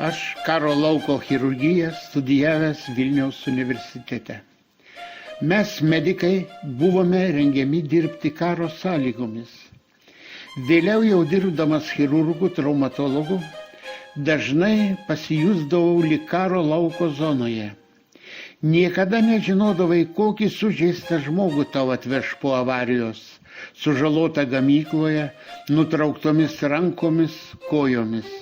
Aš karo lauko chirurgiją studijavęs Vilniaus universitete. Mes, medikai, buvome rengiami dirbti karo sąlygomis. Vėliau jau dirbdamas chirurgų, traumatologų, dažnai pasijusdavau lyg karo lauko zonoje. Niekada nežinodavai, kokį sužeistą žmogų tau atveš po avarijos, sužalota gamykloje, nutrauktomis rankomis, kojomis.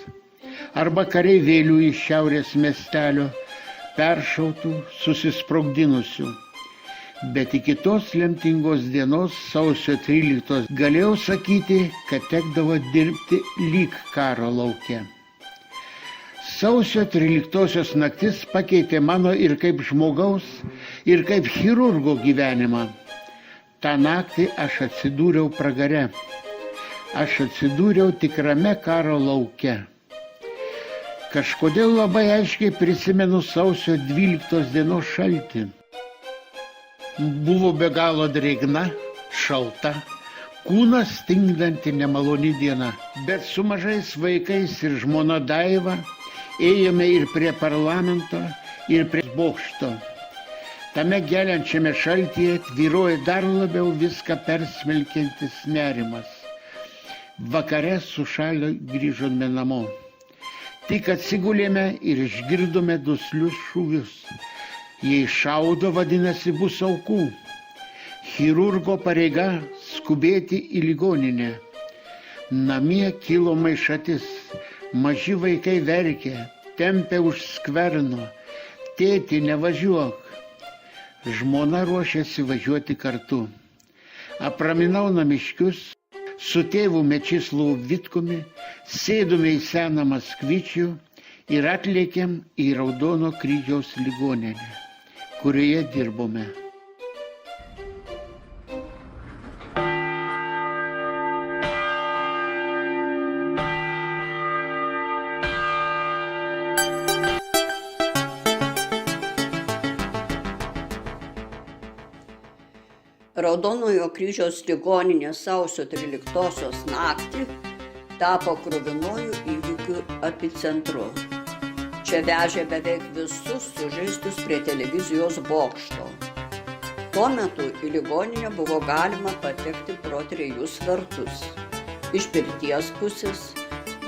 Arba kareivėlių iš šiaurės miestelio, peršautų, susisprogdinusių. Bet iki tos lemtingos dienos, sausio 13, galėjau sakyti, kad tekdavo dirbti lyg karo lauke. Sausio 13 naktis pakeitė mano ir kaip žmogaus, ir kaip chirurgo gyvenimą. Ta naktį aš atsidūriau pragare. Aš atsidūriau tikrame karo lauke. Kažkodėl labai aiškiai prisimenu sausio 12 dienos šaltį. Buvo be galo drėgna, šalta, kūną stingdanti nemaloni diena. Bet su mažais vaikais ir žmona Daiva ėjome ir prie parlamento, ir prie bokšto. Tame geliančiame šaltyje tvyrojo dar labiau viską persmelkiantis nerimas. Vakare sušalę grįžome namo. Tik atsigulėme ir išgirdome duslius šūvius. Jei šaudo, vadinasi, bus aukų. Chirurgo pareiga skubėti į ligoninę. Namie kilo maišatis. Maži vaikai verkė, tempė už skverno. Tėti, nevažiuok. Žmona ruošėsi važiuoti kartu. Apraminau namiškius. Su tėvu Mečislovu Vitkumi sėdome į seną Maskvičių ir atlėkėm į Raudono kryžiaus ligoninę, kurioje dirbome. Raudonojo kryžiaus ligoninė sausio 13 naktį tapo kruvinojų įvykių epicentru. Čia vežė beveik visus sužeistus prie televizijos bokšto. Tuo metu į ligoninę buvo galima patekti pro 3 vartus. Iš Pirties pusės,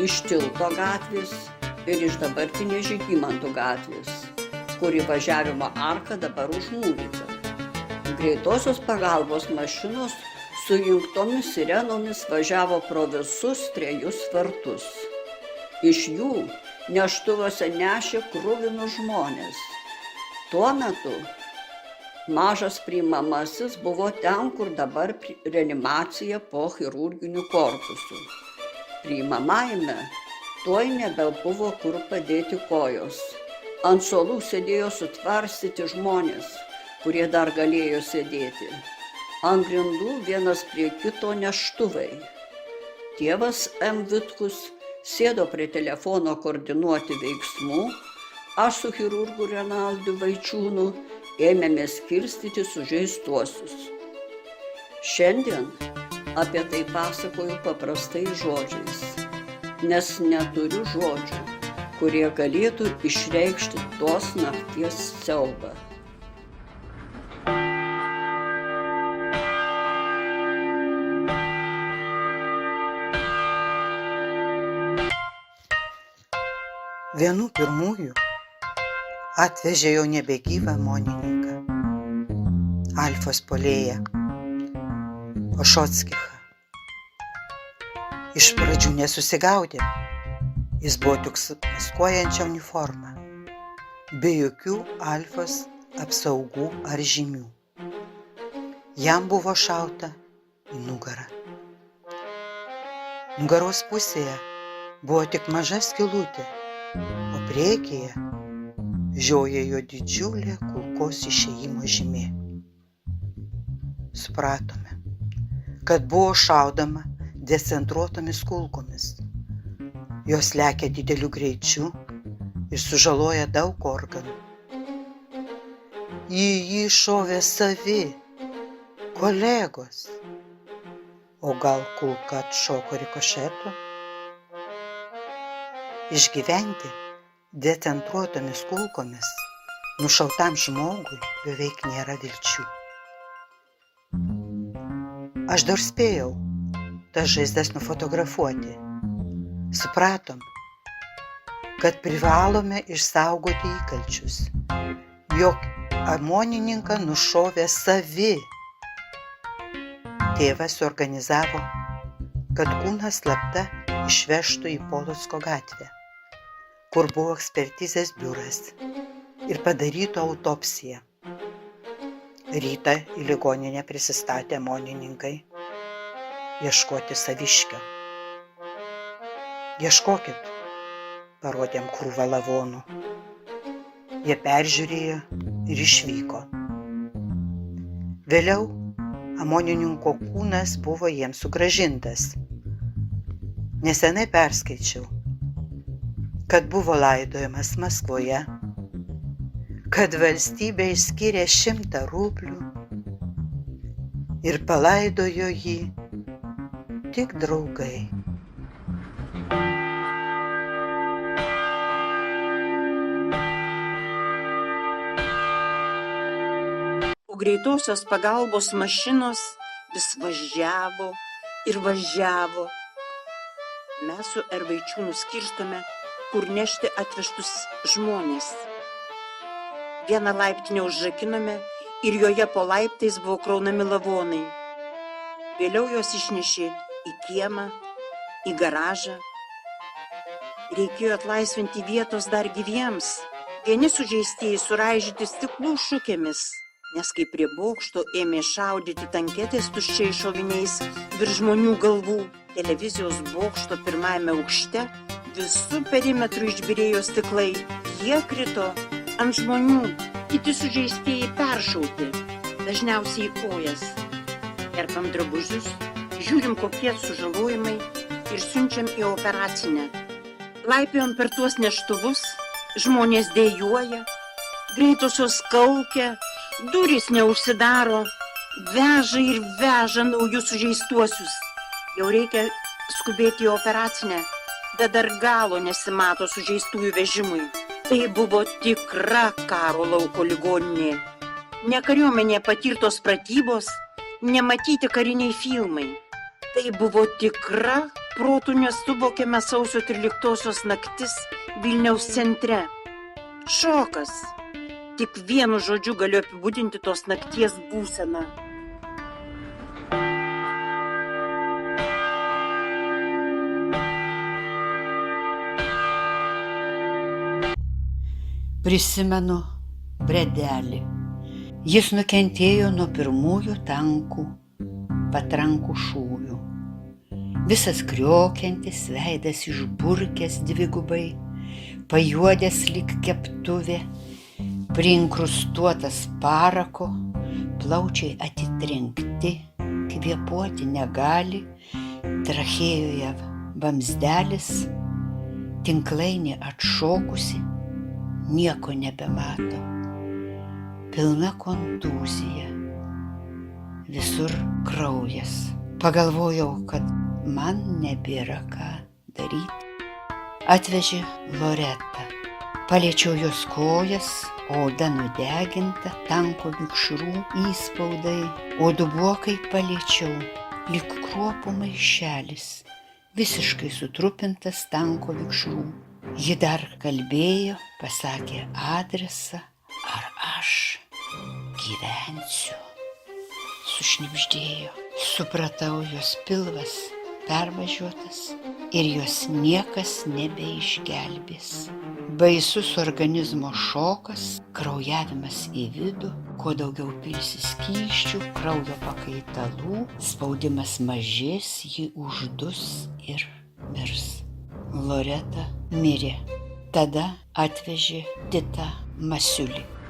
iš Tilto gatvės ir iš dabartinės Žygimantų gatvės, kur įvažiavimo arka dabar užmūryta. Greitosios pagalbos mašinos su jungtomis sirenomis važiavo pro visus 3 vartus. Iš jų neštuvose nešė kruvinus žmonės. Tuo metu mažas priimamasis buvo ten, kur dabar reanimacija po chirurginiu korpusu. Priimamajame tuoj nebebuvo kur padėti kojos. Ant suolų sėdėjo sutvarstyti žmonės, kurie dar galėjo sėdėti. Ant grindų vienas prie kito neštuvai. Tėvas M. Vitkus sėdo prie telefono koordinuoti veiksmų, aš su chirurgu Renaldu Vaičiūnu ėmėme skirstyti sužeistuosius. Šiandien apie tai pasakoju paprastai žodžiais, nes neturiu žodžių, kurie galėtų išreikšti tos nakties siaubą. Vienų pirmųjų atvežė jau nebegyvą monininką, Alfos puolėją, Ošotskichą. Iš pradžių nesusigaudė, jis buvo tik su maskuojančia uniforma, be jokių Alfos apsaugų ar žymių. Jam buvo šauta į nugarą. Nugaros pusėje buvo tik maža skylutė, o priekyje žiojėjo didžiulė kulkos išėjimo žymė. Supratome, kad buvo šaudoma decentruotomis kulkomis. Jos lekia dideliu greičiu ir sužaloja daug organų. Į jį šovė savi, kolegos. O gal kulka atšoko rikošetu? Išgyventi decentruotomis kulkomis nušautam žmogui beveik nėra vilčių. Aš dar spėjau tas žaizdas nufotografuoti. Supratom, kad privalome išsaugoti įkalčius, jog amonininką nušovė savi. Tėvas suorganizavo, kad kūną slapta išvežtų į Polocko gatvę, kur buvo ekspertizės biuras, ir padarytų autopsiją. Rytą į ligoninę prisistatė amonininkai ieškoti saviškio. Ieškokit, parodėm krūvą lavonų. Jie peržiūrėjo ir išvyko. Vėliau amonininko kūnas buvo jiems sugrąžintas. Nesenai perskaičiau, kad buvo laidojamas Maskvoje, kad valstybė išskyrė 100 rublių ir palaidojo jį tik draugai. O greitosios pagalbos mašinos vis važiavo ir važiavo. Mes su Ervaičiūnu skirstome, kur nešti atvežtus žmonės. Vieną laiptinę užrakinome ir joje po laiptais buvo kraunami lavonai. Vėliau jos išnešė į kiemą, į garažą. Reikėjo atlaisvinti vietos dar gyviems. Vieni sužeistieji suraižyti stiklų šukėmis, nes kai prie bokšto ėmė šaudyti tanketės tuščiais šoviniais virš žmonių galvų, televizijos bokšto pirmajame aukšte visų perimetrų išbyrėjo stiklai. Jie krito ant žmonių, kiti sužeistieji peršauti, dažniausiai į kojas. Kerpam drabužius, žiūrim kokie sužalojimai ir siunčiam į operacinę. Laipiojam per tuos neštuvus, žmonės dejuoja, greitosios kaukia, durys neužsidaro, veža ir veža naujus sužeistuosius. Jau reikia skubėti į operacinę, bet dar galo nesimato sužeistųjų vežimui. Tai buvo tikra karo lauko ligoninė. Ne kariuomenė patirtos pratybos, nematyti kariniai filmai. Tai buvo tikra protų nesuvokiama sausio 13 naktis Vilniaus centre. Šokas. Tik vienu žodžiu galiu apibūdinti tos nakties būseną. Prisimenu Bredelį. Jis nukentėjo nuo pirmųjų tankų patrankų šūvių. Visas kriokiantis, veidas išburkęs dvigubai, pajuodęs lyg keptuvė, priinkrustuotas parako, plaučiai atitrenkti, kvėpuoti negali, trachėjoje vamzdelis, tinklainė atšokusi, nieko nebemato. Pilna kontūzija. Visur kraujas. Pagalvojau, kad man nebėra ką daryti. Atvežė Loretą. Paliečiau jos kojas, oda nudeginta, tanko vikšrų įspaudai, o dubuokai paliečiau, lyg kruopų maišelis, visiškai sutrupintas tanko vikšrų. Ji dar kalbėjo, pasakė adresą, ar aš gyvensiu. Sušnibždėjo. Supratau, jos pilvas pervažiuotas ir jos niekas nebeišgelbės. Baisus organizmo šokas, kraujavimas į vidų, kuo daugiau pilsi skysčių, kraujo pakaitalų, spaudimas mažės, ji uždus ir mirs. Loreta mirė. Tada atvežė Titą Masiulį.